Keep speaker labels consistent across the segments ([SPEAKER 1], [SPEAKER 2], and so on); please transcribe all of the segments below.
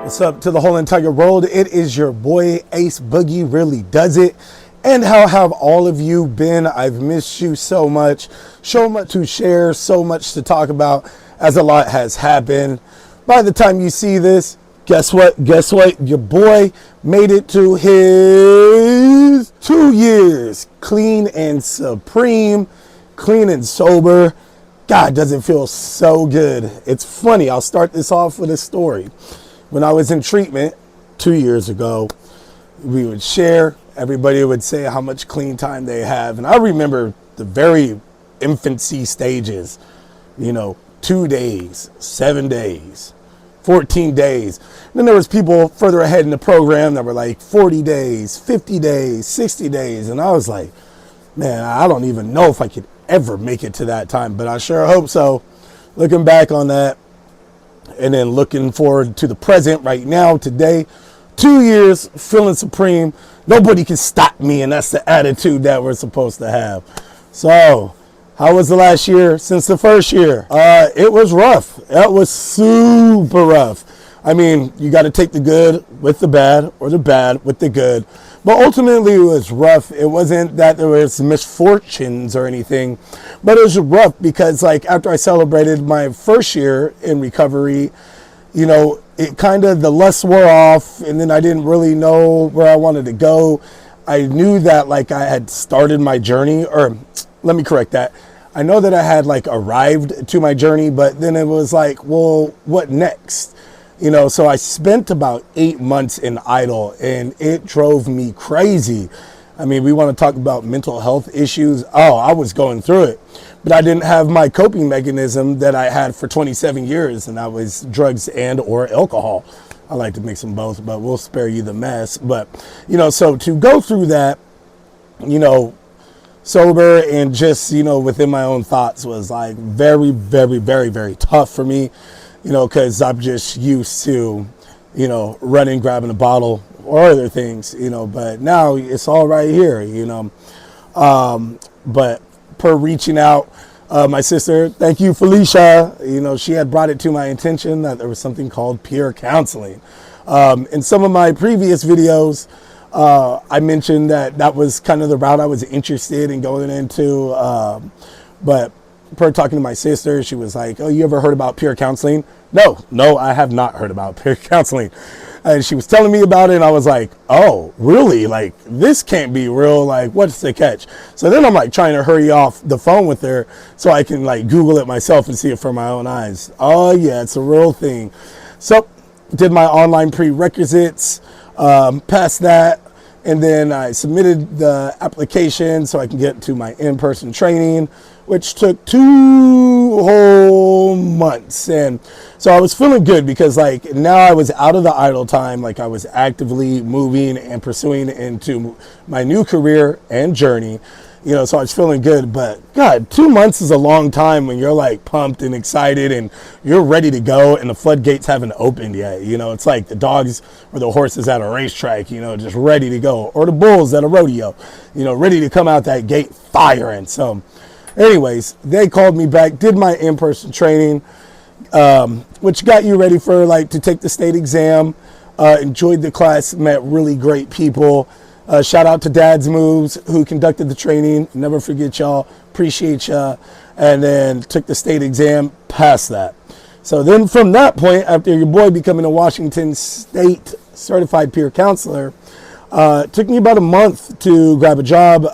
[SPEAKER 1] What's up to the whole entire world? It is your boy Aceboogy really does it. And how have all of you been? I've missed you so much to share, so much to talk about, as a lot has happened. By the time you see this, guess what? Your boy made it to his 2 years clean and supreme, clean and sober. God, does it feel so good. It's funny. I'll start this off with a story. When I was in treatment 2 years ago, we would share. Everybody would say how much clean time they have. And I remember the very infancy stages, 2 days, 7 days, 14 days. And then there was people further ahead in the program that were like 40 days, 50 days, 60 days. And I was like, man, I don't even know if I could ever make it to that time, but I sure hope so. Looking back on that, and then looking forward to the present right now, today, 2 years, feeling supreme. Nobody can stop me, and that's the attitude that we're supposed to have. So, how was the last year since the first year? It was rough. It was super rough. I mean, you got to take the good with the bad, or the bad with the good. But ultimately, it was rough. It wasn't that there was misfortunes or anything, but it was rough because, like, after I celebrated my first year in recovery, it kind of, the lust wore off, and then I didn't really know where I wanted to go. I knew that, like, I had started my journey, or let me correct that. I know that I had, like, arrived to my journey, but then it was like, well, what next? So I spent about 8 months in idle, and it drove me crazy. I mean, we want to talk about mental health issues. Oh, I was going through it, but I didn't have my coping mechanism that I had for 27 years, and that was drugs and or alcohol. I like to mix them both, but we'll spare you the mess. But, so to go through that, sober and just, within my own thoughts was like very, very, very, very tough for me. Because I'm just used to, running, grabbing a bottle or other things, but now it's all right here, but per reaching out, my sister, thank you, Felicia, she had brought it to my attention that there was something called peer counseling. In some of my previous videos, I mentioned that was kind of the route I was interested in going into, but per talking to my sister, she was like, oh, you ever heard about peer counseling? No, I have not heard about peer counseling. And she was telling me about it, and I was like, oh, really? Like, this can't be real. Like, what's the catch? So then I'm like trying to hurry off the phone with her so I can like Google it myself and see it from my own eyes. Oh yeah, it's a real thing. So did my online prerequisites, passed that. And then I submitted the application so I can get to my in-person training, which took 2 whole months. And so I was feeling good because, like, now I was out of the idle time. Like, I was actively moving and pursuing into my new career and journey. So I was feeling good. But God, 2 months is a long time when you're like pumped and excited and you're ready to go and the floodgates haven't opened yet. It's like the dogs or the horses at a racetrack, just ready to go, or the bulls at a rodeo, ready to come out that gate firing. So anyways, they called me back, did my in-person training, which got you ready for like to take the state exam. Enjoyed the class, met really great people. Shout out to Dad's Moves who conducted the training. Never forget y'all. Appreciate y'all. And then took the state exam, passed that. So then from that point, after your boy becoming a Washington State certified peer counselor, it took me about a month to grab a job.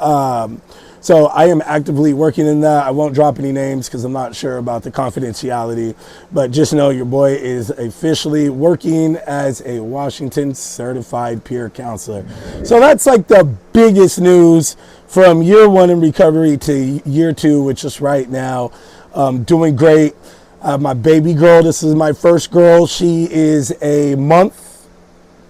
[SPEAKER 1] So I am actively working in that. I won't drop any names because I'm not sure about the confidentiality, but just know your boy is officially working as a Washington certified peer counselor. So that's like the biggest news from year 1 in recovery to year 2, which is right now. Doing great. My baby girl, this is my first girl. She is a month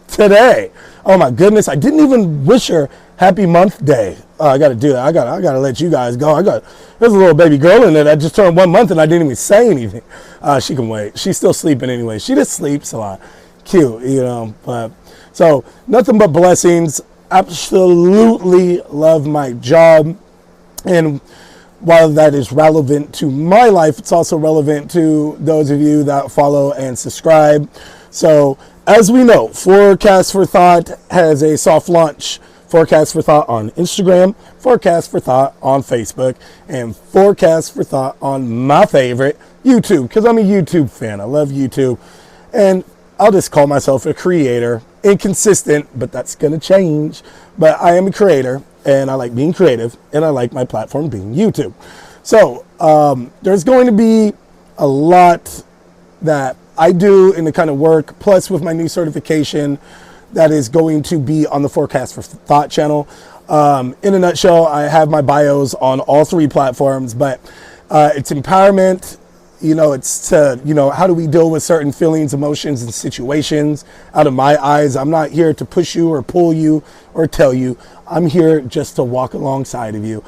[SPEAKER 1] today. Oh my goodness. I didn't even wish her happy month day. I got to do that. I got to let you guys go. There's a little baby girl in there that just turned 1 month and I didn't even say anything. She can wait. She's still sleeping anyway. She just sleeps a lot. Cute, but so nothing but blessings. Absolutely love my job. And while that is relevant to my life, it's also relevant to those of you that follow and subscribe. So as we know, Forecast for Thought has a soft launch. Forecast for Thought on Instagram, Forecast for Thought on Facebook, and Forecast for Thought on my favorite, YouTube, because I'm a YouTube fan. I love YouTube. And I'll just call myself a creator. Inconsistent, but that's going to change. But I am a creator, and I like being creative, and I like my platform being YouTube. So there's going to be a lot that I do in the kind of work, plus with my new certification, that is going to be on the Forecast for Thought channel. In a nutshell, I have my bios on all 3 platforms, but it's empowerment. It's to, how do we deal with certain feelings, emotions, and situations out of my eyes. I'm not here to push you or pull you or tell you. I'm here just to walk alongside of you.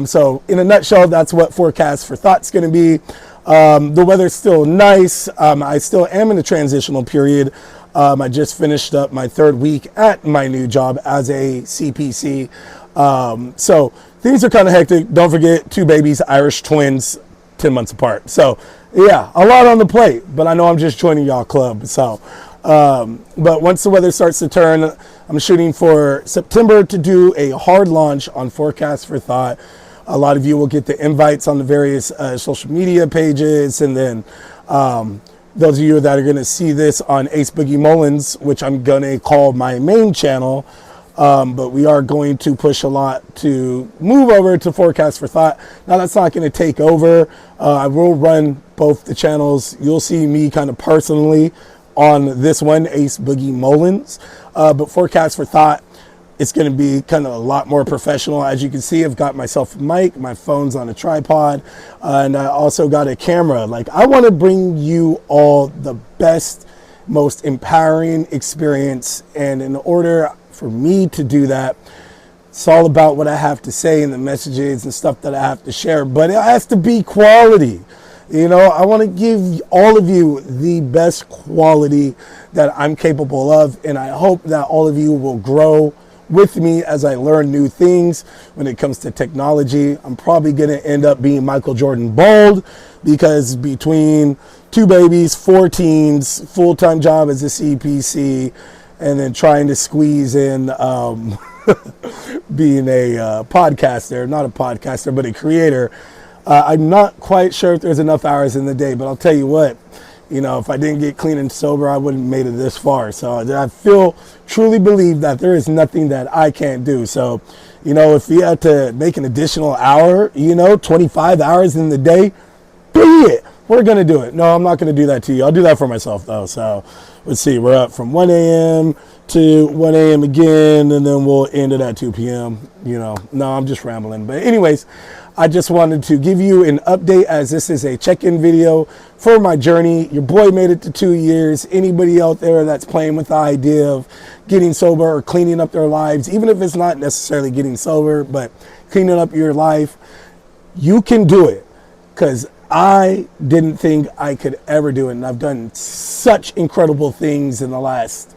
[SPEAKER 1] So in a nutshell, that's what Forecast for Thought's going to be. The weather's still nice. I still am in a transitional period. I just finished up my 3rd week at my new job as a CPC. So things are kind of hectic. Don't forget, 2 babies, Irish twins, 10 months apart. So yeah, a lot on the plate, but I know I'm just joining y'all club. So, but once the weather starts to turn, I'm shooting for September to do a hard launch on Forecast for Thought. A lot of you will get the invites on the various social media pages, and then those of you that are going to see this on Aceboogy Mullins, which I'm going to call my main channel, but we are going to push a lot to move over to Forecast for Thought. Now, that's not going to take over. I will run both the channels. You'll see me kind of personally on this one, Aceboogy Mullins, but Forecast for Thought, it's going to be kind of a lot more professional. As you can see, I've got myself a mic, my phone's on a tripod, and I also got a camera. Like, I want to bring you all the best, most empowering experience. And in order for me to do that, it's all about what I have to say and the messages and stuff that I have to share. But it has to be quality. I want to give all of you the best quality that I'm capable of. And I hope that all of you will grow with me as I learn new things when it comes to technology. I'm probably going to end up being Michael Jordan bald, because between 2 babies, 4 teens, full-time job as a CPC, and then trying to squeeze in being a podcaster, not a podcaster, but a creator, I'm not quite sure if there's enough hours in the day, but I'll tell you what, if I didn't get clean and sober, I wouldn't have made it this far. So I truly believe that there is nothing that I can't do. So, if you had to make an additional hour, 25 hours in the day, be it. We're going to do it. No, I'm not going to do that to you. I'll do that for myself, though. So let's see. We're up from 1 a.m. to 1 a.m. again, and then we'll end it at 2 p.m. No, I'm just rambling. But anyways, I just wanted to give you an update, as this is a check-in video for my journey. Your boy made it to 2 years. Anybody out there that's playing with the idea of getting sober or cleaning up their lives, even if it's not necessarily getting sober, but cleaning up your life, you can do it. Because I didn't think I could ever do it. And I've done such incredible things in the last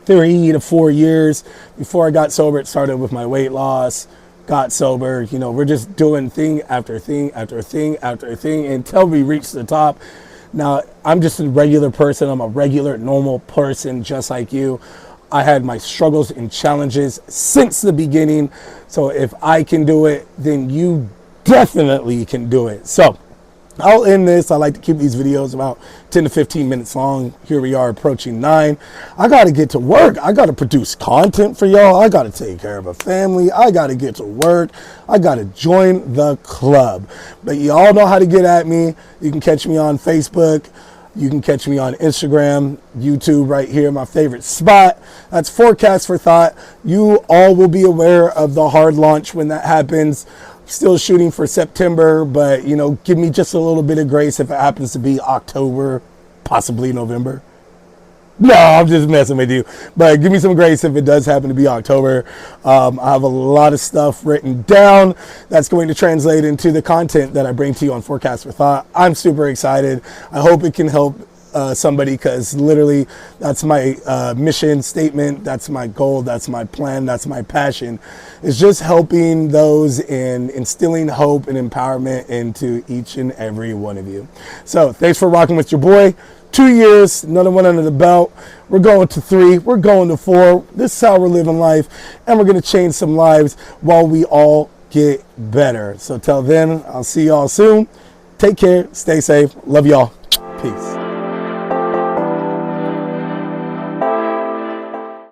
[SPEAKER 1] 3 to 4 years. Before I got sober, it started with my weight loss. Got sober, we're just doing thing after thing after thing after thing until we reach the top. Now, I'm just a regular person. I'm a regular, normal person just like you. I had my struggles and challenges since the beginning. So if I can do it, then you definitely can do it. So I'll end this. I like to keep these videos about 10 to 15 minutes long. Here we are approaching 9. I got to get to work. I got to produce content for y'all. I got to take care of a family. I got to get to work. I got to join the club. But you all know how to get at me. You can catch me on Facebook. You can catch me on Instagram, YouTube right here, my favorite spot. That's Forecast for Thought. You all will be aware of the hard launch when that happens. Still shooting for September, but give me just a little bit of grace if it happens to be October, possibly November. No, I'm just messing with you, but give me some grace if it does happen to be October. I have a lot of stuff written down that's going to translate into the content that I bring to you on Forecast for Thought. I'm super excited. I hope it can help somebody, because literally that's my mission statement, that's my goal, that's my plan, that's my passion, is just helping those and instilling hope and empowerment into each and every one of you. So thanks for rocking with your boy. 2 years, another one under the belt. We're going to 3, we're going to 4. This is how we're living life, and we're going to change some lives while we all get better. So till then, I'll see y'all soon. Take care, stay safe, love y'all, peace.